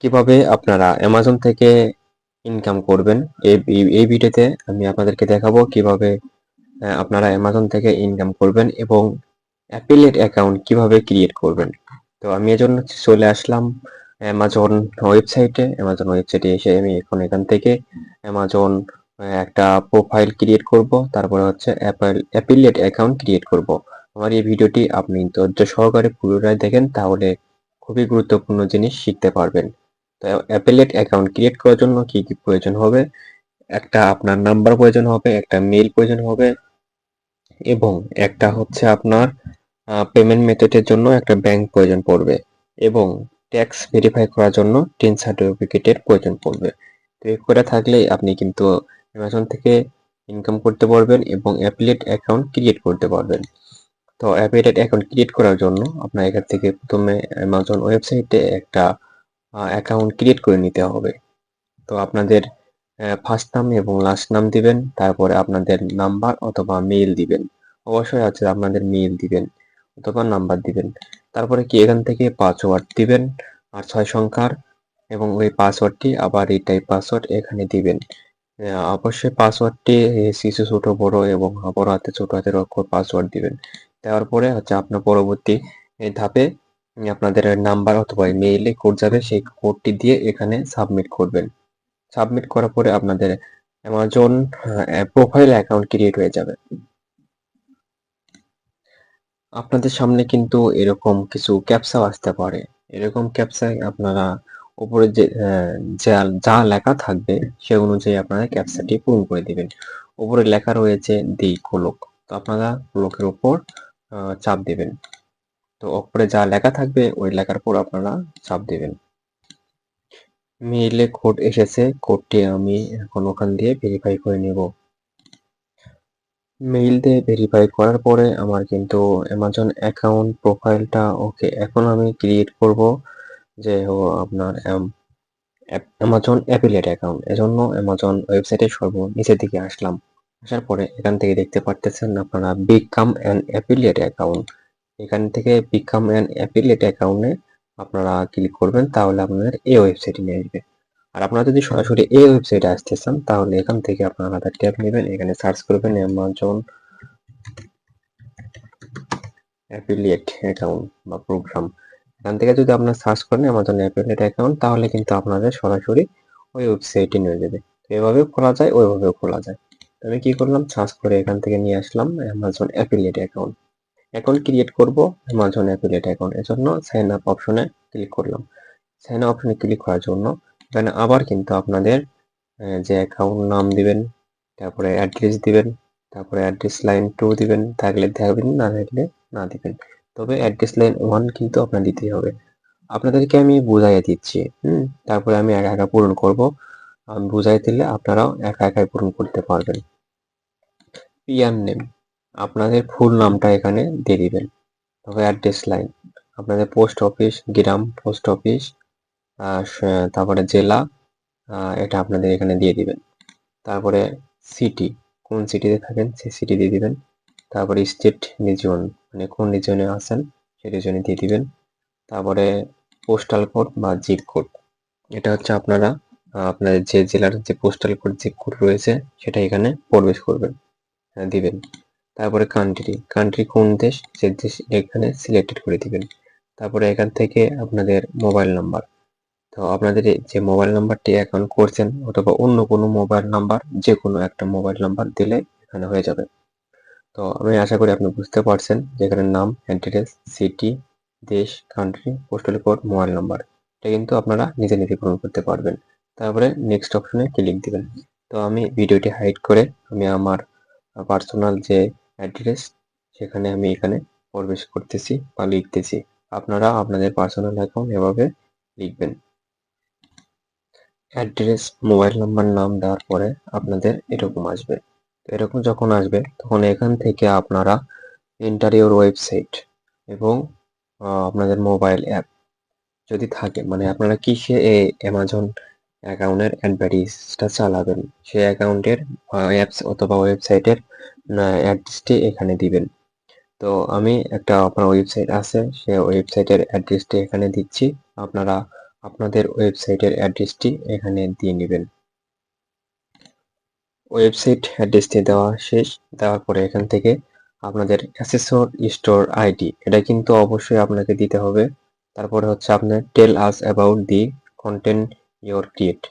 কিভাবে আপনারা অ্যামাজন থেকে ইনকাম করবেন। এই ভিডিওতে আমি আপনাদেরকে দেখাবো কিভাবে আপনারা অ্যামাজন থেকে ইনকাম করবেন এবং অ্যাফিলিয়েট অ্যাকাউন্ট কিভাবে ক্রিয়েট করবেন। তো আমি এজন্য চলে আসলাম অ্যামাজন ওয়েবসাইটে এসে আমি এখন এখান থেকে অ্যামাজন একটা প্রোফাইল ক্রিয়েট করব, তারপরে হচ্ছে অ্যাফিলিয়েট অ্যাকাউন্ট ক্রিয়েট করব। আমার এই ভিডিওটি আপনি ধৈর্য সহকারে পুরোটাই দেখেন, তাহলে খুবই গুরুত্বপূর্ণ জিনিস শিখতে পারবেন। তো অ্যাফিলিয়েট অ্যাকাউন্ট ক্রিয়েট করার জন্য কি কি প্রয়োজন হবে? একটা আপনার নাম্বার প্রয়োজন হবে, একটা মেইল প্রয়োজন হবে এবং একটা হচ্ছে আপনার পেমেন্ট মেথডের জন্য একটা ব্যাংক প্রয়োজন পড়বে এবং ট্যাক্স ভেরিফাই করার জন্য টিন সার্টিফিকেটের প্রয়োজন পড়বে। তো এই করে থাকলেই আপনি কিন্তু অ্যামাজন থেকে ইনকাম করতে পারবেন এবং অ্যাফিলিয়েট অ্যাকাউন্ট ক্রিয়েট করতে পারবেন। তো অ্যাফিলিয়েট অ্যাকাউন্ট ক্রিয়েট করার জন্য আপনার এখান থেকে প্রথমে অ্যামাজন ওয়েবসাইটে একটা অ্যাকাউন্ট ক্রিয়েট করে নিতে হবে। তো আপনাদের ফার্স্ট নাম এবং লাস্ট নাম দিবেন, তারপরে আপনাদের নাম্বার অথবা মেইল দিবেন। অবশ্যই আছে আপনাদের মেইল দিবেন অথবা নাম্বার দিবেন। তারপরে কি এখান থেকে পাসওয়ার্ড দিবেন 8 সংখ্যার, এবং ওই পাসওয়ার্ডটি আবার এটাই পাসওয়ার্ড এখানে দিবেন। অবশ্যই পাসওয়ার্ডটি শিশু ছোট বড় এবং বড় হাতে ছোট হাতের অক্ষর পাসওয়ার্ড দিবেন। দেওয়ার পরে হচ্ছে আপনার পরবর্তী ধাপে আপনাদের নাম্বার অথবা মেইলে কোড যাবে, সেই কোডটি দিয়ে এখানে সাবমিট করবেন। সাবমিট করার পরে আপনাদের অ্যামাজন প্রোফাইল অ্যাকাউন্ট ক্রিয়েট হয়ে যাবে। আপনাদের সামনে কিন্তু এরকম কিছু ক্যাপচাও আসতে পারে। এরকম ক্যাপচায় আপনারা উপরে যে যা যা লেখা থাকবে সে অনুযায়ী আপনারা ক্যাপচাটি পূরণ করে দিবেন। উপরে লেখা রয়েছে দি গোলক, তো আপনারা গোলকের উপর চাপ দিবেন। তো উপরে যা লেখা থাকবে ওই লেখার উপর আপনারা চাপ দিবেন। মেইলে কোড এসেছে, কোডটি আমি এখন ওখান দিয়ে ভেরিফাই করে নেব। মেইল দিয়ে ভেরিফাই করার পরে আমার কিন্তু অ্যামাজন অ্যাকাউন্ট প্রোফাইলটা ওকে। এখন আমি ক্রিয়েট করব যে আপনার অ্যামাজন অ্যাফিলিয়েট অ্যাকাউন্ট। এজন্য অ্যামাজন ওয়েবসাইটের নিচের দিকে আসলাম। আসার পরে এখান থেকে দেখতে পারতেছেন আপনারা বিকাম অ্যান অ্যাফিলিয়েট অ্যাকাউন্ট। এখান থেকে বিকাম অ্যান অ্যাফিলিয়েট অ্যাকাউন্টে আপনারা ক্লিক করবেন, তাহলে আপনাদের এই ওয়েবসাইটে নিয়ে আসবে। আর আপনারা যদি সরাসরি এই ওয়েবসাইটে আসতে চান তাহলে এখান থেকে আপনারা আলাদা ট্যাব নেবেন, এখানে সার্চ করবেন অ্যামাজন অ্যাফিলিয়েট অ্যাকাউন্ট বা প্রোগ্রাম। এখান থেকে যদি আপনারা সার্চ করেন অ্যামাজন অ্যাফিলিয়েট অ্যাকাউন্ট, তাহলে কিন্তু আপনাদের সরাসরি ওই ওয়েবসাইটে নিয়ে যাবে। তো এভাবেও খোলা যায়, ওইভাবেও খোলা যায়। আমি কি করলাম, সার্চ করে এখান থেকে নিয়ে আসলাম Amazon affiliate account. Account create করব অ্যামাজন অ্যাফিলিয়েট অ্যাকাউন্ট, এজন্য সাইন আপ অপশনে ক্লিক করলাম। সাইন আপ অপশনে ক্লিক করার জন্য এখানে আবার কিন্তু আপনাদের যে অ্যাকাউন্ট নাম দিবেন, তারপরে অ্যাড্রেস দিবেন, তারপরে অ্যাড্রেস লাইন 2 দিবেন, থাকলে দেবেন, না থাকলে না দিবেন। তবে অ্যাড্রেস লাইন 1 কিন্তু আপনার দিতেই হবে। আপনাদেরকে আমি বুঝাইয়া দিচ্ছি, তারপরে আমি একা একা পূরণ করব। আমি বুঝাই দিলে আপনারাও একা একাই পূরণ করতে পারবেন। পিআর নেম, আপনাদের ফুল নামটা এখানে দিয়ে দিবেন। তবে অ্যাড্রেস লাইন, আপনাদের পোস্ট অফিস, গ্রাম পোস্ট অফিস, তারপরে জেলা, এটা আপনাদের এখানে দিয়ে দিবেন। তারপরে সিটি, কোন সিটিতে থাকেন সেই সিটি দিয়ে দিবেন। তারপরে স্টেট, রিজন, মানে কোন রিজনে আছেন সেই রিজনে দিয়ে দিবেন। তারপরে পোস্টাল কোড বা জিপ কোড, এটা হচ্ছে আপনারা আপনাদের যে জেলার যে পোস্টাল কোড জিপ কোড রয়েছে সেটা এখানে প্রবেশ করবেন, দিবেন। তারপরে কান্ট্রি কোন দেশ, সে দেশ এখানে সিলেক্টেড করে দিবেন। তারপরে এখান থেকে আপনাদের মোবাইল নাম্বার, তো আপনাদের যে মোবাইল নাম্বারটি অ্যাকাউন্ট করছেন অথবা অন্য কোনো মোবাইল নাম্বার, যে কোনো একটা মোবাইল নাম্বার দিলে এখানে হয়ে যাবে। তো আমি আশা করি আপনি বুঝতে পারছেন যে এখানে নাম, অ্যাড্রেস, সিটি, দেশ, country, postal code, mobile number, এটা কিন্তু আপনারা নিজে নিজে পূরণ করতে পারবেন। তারপরে নেক্সট অপশনে ক্লিক দিবেন। তো আমি ভিডিওটি হাইড করে আমি আমার পার্সোনাল যে অ্যাড্রেস সেখানে আমি এখানে প্রবেশ করতেছি বা লিখতেছি। আপনারা আপনাদের পার্সোনাল অ্যাকাউন্ট এভাবে লিখবেন। অ্যাড্রেস, মোবাইল নাম্বার, নাম দেওয়ার পরে আপনাদের এরকম আসবে। তো এরকম যখন আসবে তখন এখান থেকে আপনারা এন্টার ইউর ওয়েবসাইট এবং আপনাদের মোবাইল অ্যাপ যদি থাকে, মানে আপনারা কিসে এই অ্যামাজন অ্যাকাউন্টের অ্যাডভার্টাইজটা চালাবেন সেই অ্যাকাউন্টের অ্যাপস অথবা ওয়েবসাইটের অ্যাড্রেসটি এখানে দিবেন। তো আমি একটা আপনার ওয়েবসাইট আছে, সেই ওয়েবসাইটের অ্যাড্রেসটি এখানে দিচ্ছি। আপনারা আপনাদের ওয়েবসাইটের অ্যাড্রেসটি এখানে দিয়ে নেবেন। ওয়েবসাইট অ্যাড্রেসটি দেওয়া শেষ। দেওয়ার পরে এখান থেকে আপনাদের অ্যাসেসর স্টোর আইডি এটা কিন্তু অবশ্যই আপনাকে দিতে হবে। তারপরে হচ্ছে আপনার tell us about the content your create,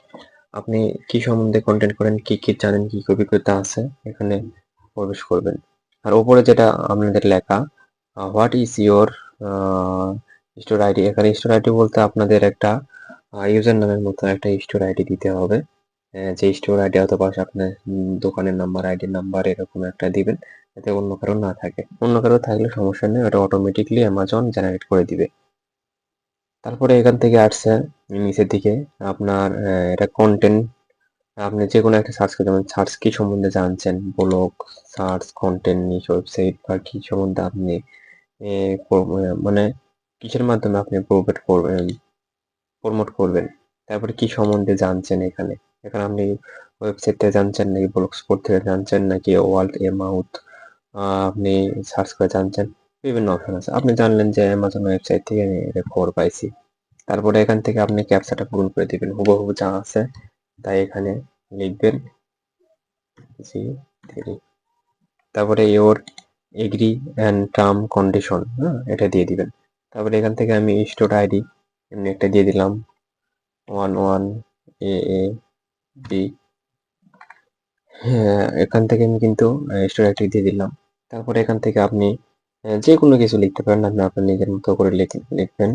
আপনি কি সম্বন্ধে কন্টেন্ট করেন, কি কি জানেন, কি কি অভিজ্ঞতা আছে এখানে প্রবেশ করবেন। আর উপরে যেটা আপনাদের লেখা what is your store ID, এখানে স্টোর আইডি বলতে আপনাদের একটা ইউজার নামের মতো একটা স্টোর আইডি দিতে হবে। যে স্টোর আইডি অথবা আপনার দোকানের নাম্বার, আইডি নাম্বার এরকম একটা দিবেন, যাতে অন্য কারো না থাকে। অন্য কারো থাকলে সমস্যা নেই, ওটা অটোমেটিকলি অ্যামাজন জেনারেট করে দিবে। তারপরে এখান থেকে আসছে নিচের দিকে আপনার এটা কন্টেন্ট, আপনি যে কোনো একটা সার্চ করে, যেমন সার্চ কি সম্বন্ধে জানছেন, blog search, content news, website বা কি সম্বন্ধে আপনি মানে কিসের মাধ্যমে আপনি প্রমোট করবেন। তারপরে কি সম্বন্ধে জানছেন এখানে, এখানে আপনি ওয়েবসাইট থেকে জানছেন নাকি ব্লগ স্পট থেকে জানছেন নাকি ওয়ার্ল্ড এ মাউথ আপনি সার্চ করে জানছেন, বিভিন্ন অপশন আছে। আপনি জানলেন যে অ্যামাজন ওয়েবসাইট থেকে আমি এটা খবর পাইছি। তারপরে এখান থেকে আপনি ক্যাপচাটা পূরণ করে দিবেন, হুবহু যা আছে তাই এখানে লিখবেন জি 3। তারপরে your agri and term condition, হ্যাঁ এটা দিয়ে দিবেন। তারপরে এখান থেকে আমি স্টোর আইডি এমনি একটা দিয়ে দিলাম 11AA হ্যাঁ, এখান থেকে আমি কিন্তু স্টোর আইডি দিয়ে দিলাম। তারপরে এখান থেকে আপনি যে কোনো কিছু লিখতে পারেন, আপনি আপনার নিজের মতো করে লিখবেন।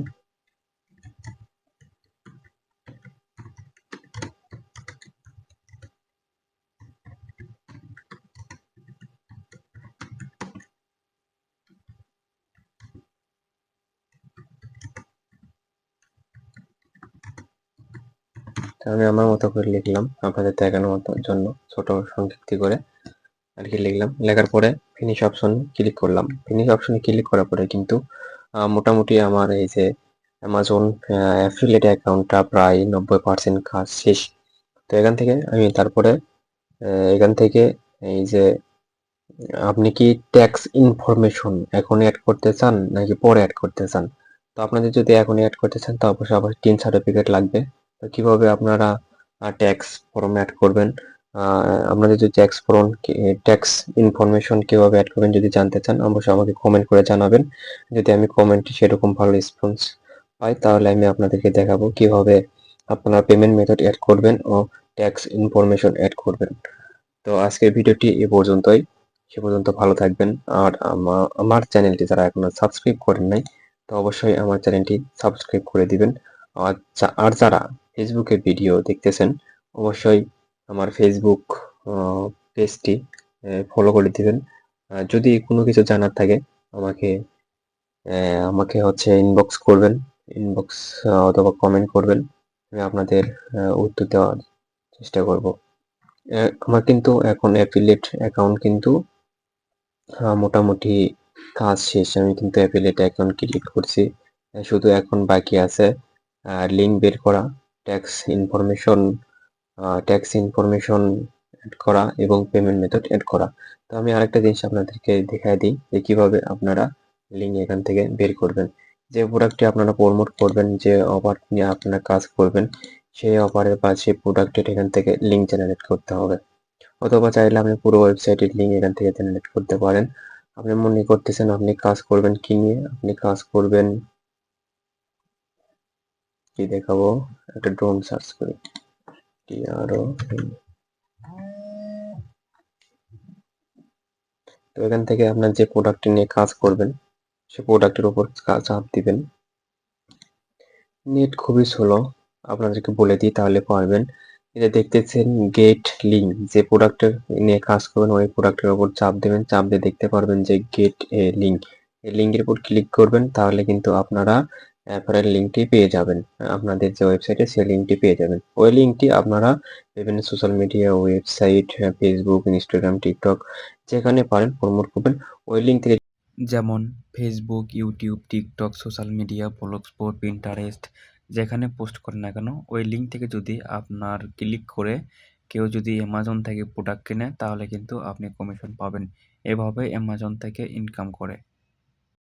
আমি আমার মতো করে লিখলাম, আপনাদের দেখানোর মতো জন্য ছোট সংক্ষিপ্ত করে আর কি লিখলাম। লেখার পরে ফিনিশ অপশন ক্লিক করলাম। ফিনিশ অপশনে ক্লিক করার পরে কিন্তু মোটামুটি আমার এই যে অ্যামাজন অ্যাফিলিয়েট অ্যাকাউন্টটা প্রায় 90% কাজ শেষ। তো এখান থেকে আমি তারপরে এখান থেকে এই যে আপনি কি ট্যাক্স ইনফরমেশন এখন অ্যাড করতে চান নাকি পরে অ্যাড করতে চান। তো আপনাদের যদি এখন অ্যাড করতে চান তো অবশ্যই আবার টিন সার্টিফিকেট লাগবে। তো কিভাবে আপনারা ট্যাক্স ফর্ম অ্যাড করবেন, আপনাদের যদি ট্যাক্স ইনফরমেশন কিভাবে অ্যাড করবেন যদি জানতে চান অবশ্যই আমাকে কমেন্ট করে জানাবেন। যদি আমি কমেন্টে সেরকম ভালো রেসপন্স পাই তাহলে আমি আপনাদেরকে দেখাবো কিভাবে আপনারা পেমেন্ট মেথড অ্যাড করবেন ও ট্যাক্স ইনফরমেশন অ্যাড করবেন। তো আজকের ভিডিওটি এ পর্যন্তই। সে পর্যন্ত ভালো থাকবেন। আর আমার চ্যানেলটি যারা এখনো সাবস্ক্রাইব করেন নাই তো অবশ্যই আমার চ্যানেলটি সাবস্ক্রাইব করে দিবেন। আর যারা ফেসবুকে ভিডিও দেখতেছেন অবশ্যই আমার ফেসবুক পেজটি ফলো করে দিবেন। যদি কোনো কিছু জানার থাকে আমাকে আমাকে হচ্ছে ইনবক্স করবেন, ইনবক্স অথবা কমেন্ট করবেন, আমি আপনাদের উত্তর দেওয়ার চেষ্টা করব। আমার কিন্তু এখন অ্যাফিলিয়েট অ্যাকাউন্ট কিন্তু মোটামুটি কাজ শেষ। আমি কিন্তু অ্যাফিলিয়েট অ্যাকাউন্ট ক্রিয়েট করছি। শুধু এখন বাকি আছে লিঙ্ক বের করা, ট্যাক্স ইনফরমেশন অ্যাড করা এবং পেমেন্ট মেথড অ্যাড করা। তো আমি আরেকটা জিনিস আপনাদেরকে দেখায় দিই যে কিভাবে আপনারা লিঙ্ক এখান থেকে বের করবেন। যে প্রোডাক্টটি আপনারা প্রমোট করবেন, যে অফার নিয়ে আপনারা কাজ করবেন, সেই অফারের বা সেই প্রোডাক্টের এখান থেকে লিঙ্ক জেনারেট করতে হবে। অথবা চাইলে আপনি পুরো ওয়েবসাইটের লিঙ্ক এখান থেকে জেনারেট করতে পারেন। আপনি মনে করতেছেন আপনি কাজ করবেন কি নিয়ে, আপনি কাজ করবেন কি দেখাবো, একটা ড্রোন সার্চ করি টিআরও। তো এখান থেকে আপনার যে প্রোডাক্ট নিয়ে কাজ করবেন সে প্রোডাক্টের উপর চাপ দিবেন। নেট খুবই স্লো, আপনাদেরকে বলে দিই তাহলে পারবেন। এটা দেখতেছেন গেট লিঙ্ক, যে প্রোডাক্টের নিয়ে কাজ করবেন ওই প্রোডাক্টের উপর চাপ দেবেন, চাপ দিয়ে দেখতে পারবেন যে গেট এ লিঙ্ক, এই লিঙ্কের উপর ক্লিক করবেন তাহলে কিন্তু আপনারা অ্যাপের লিঙ্কটি পেয়ে যাবেন। আপনাদের যে ওয়েবসাইটে সেই লিঙ্কটি পেয়ে যাবেন। ওই লিঙ্কটি আপনারা বিভিন্ন social media website, Facebook, Instagram, TikTok যেখানে পারেন প্রমোট করবেন ওই লিঙ্ক থেকে। যেমন Facebook, YouTube, TikTok, social media, blogspot, Pinterest যেখানে পোস্ট করেন না কেন ওই লিঙ্ক থেকে যদি আপনার ক্লিক করে কেউ যদি অ্যামাজন থেকে প্রোডাক্ট কেনে তাহলে কিন্তু আপনি কমিশন পাবেন। এভাবে অ্যামাজন থেকে ইনকাম করে।